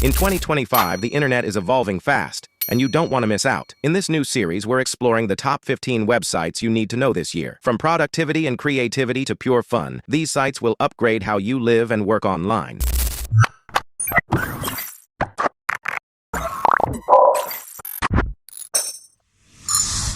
In 2025, the internet is evolving fast, and you don't want to miss out. In this new series, we're exploring the top 15 websites you need to know this year. From productivity and creativity to pure fun, these sites will upgrade how you live and work online.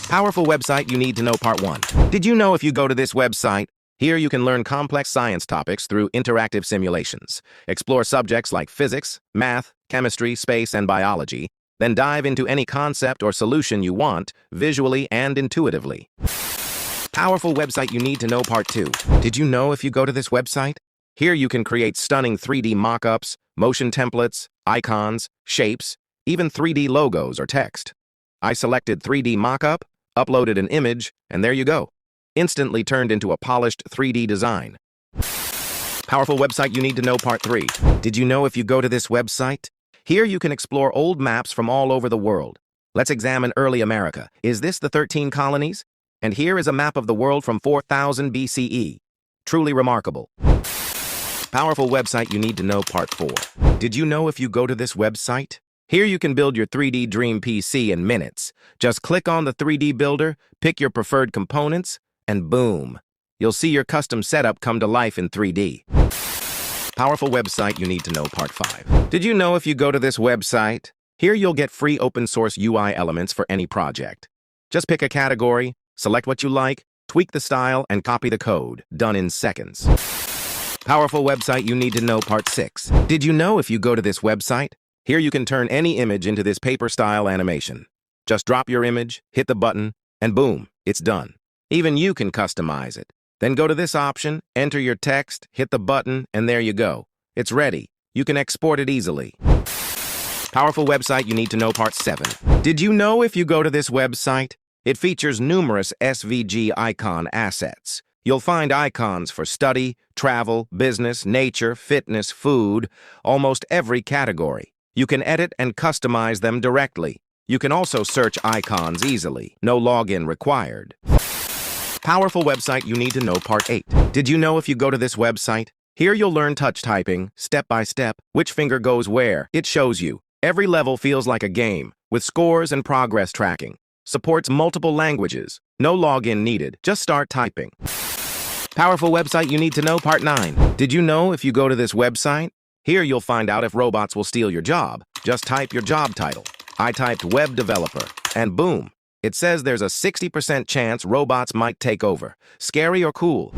Powerful website you need to know Part 1. Did you know if you go to this website, here you can learn complex science topics through interactive simulations, explore subjects like physics, math, chemistry, space, and biology, then dive into any concept or solution you want, visually and intuitively. Powerful website you need to know Part 2. Did you know if you go to this website? Here you can create stunning 3D mock-ups, motion templates, icons, shapes, even 3D logos or text. I selected 3D mock-up, uploaded an image, and there you go. Instantly turned into a polished 3D design. Powerful website you need to know Part 3. Did you know if you go to this website? Here you can explore old maps from all over the world. Let's examine early America. Is this the 13 colonies? And here is a map of the world from 4000 BCE. Truly remarkable. Powerful website you need to know Part 4. Did you know if you go to this website? Here you can build your 3D dream PC in minutes. Just click on the 3D builder, pick your preferred components, and boom, you'll see your custom setup come to life in 3D. Powerful website you need to know Part 5. Did you know if you go to this website? Here you'll get free open source UI elements for any project. Just pick a category, select what you like, tweak the style, and copy the code. Done in seconds. Powerful website you need to know Part 6. Did you know if you go to this website? Here you can turn any image into this paper-style animation. Just drop your image, hit the button, and boom, it's done. Even you can customize it. Then go to this option, enter your text, hit the button, and there you go. It's ready. You can export it easily. Powerful website you need to know Part 7. Did you know if you go to this website? It features numerous SVG icon assets. You'll find icons for study, travel, business, nature, fitness, food, almost every category. You can edit and customize them directly. You can also search icons easily. No login required. Powerful website you need to know Part 8. Did you know if you go to this website? Here you'll learn touch typing, step by step, which finger goes where. It shows you. Every level feels like a game, with scores and progress tracking. Supports multiple languages. No login needed. Just start typing. Powerful website you need to know Part 9. Did you know if you go to this website? Here you'll find out if robots will steal your job. Just type your job title. I typed web developer, and boom. It says there's a 60% chance robots might take over. Scary or cool?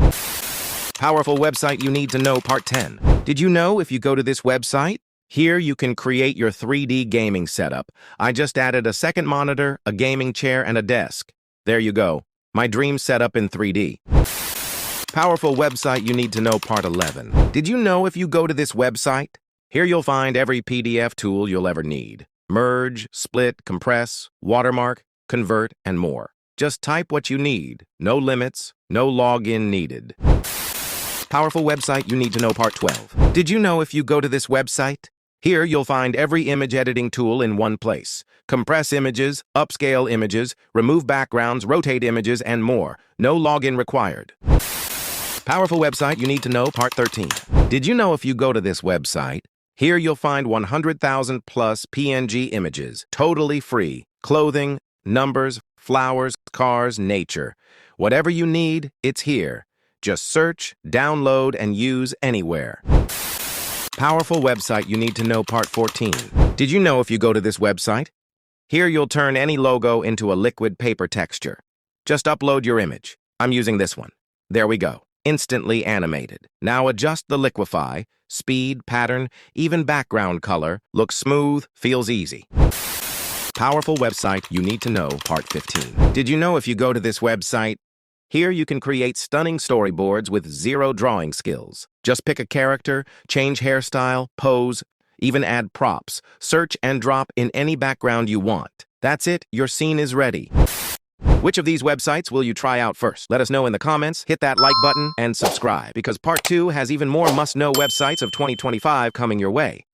Powerful website you need to know Part 10. Did you know if you go to this website? Here you can create your 3D gaming setup. I just added a second monitor, a gaming chair, and a desk. There you go. My dream setup in 3D. Powerful website you need to know Part 11. Did you know if you go to this website? Here you'll find every PDF tool you'll ever need. Merge, split, compress, watermark, convert, and more. Just type what you need. No limits, no login needed. Powerful website you need to know Part 12. Did you know if you go to this website? Here you'll find every image editing tool in one place. Compress images, upscale images, remove backgrounds, rotate images, and more. No login required. Powerful website you need to know Part 13. Did you know if you go to this website? Here you'll find 100,000 plus PNG images, totally free. Clothing, numbers, flowers, cars, nature. Whatever you need, it's here. Just search, download, and use anywhere. Powerful website you need to know Part 14. Did you know if you go to this website? Here you'll turn any logo into a liquid paper texture. Just upload your image. I'm using this one. There we go. Instantly animated. Now adjust the liquify, speed, pattern, even background color. Looks smooth, feels easy. Powerful website you need to know Part 15. Did you know if you go to this website? Here you can create stunning storyboards with zero drawing skills. Just pick a character, change hairstyle, pose, even add props. Search and drop in any background you want. That's it, your scene is ready. Which of these websites will you try out first? Let us know in the comments, hit that like button, and subscribe, because Part 2 has even more must-know websites of 2025 coming your way.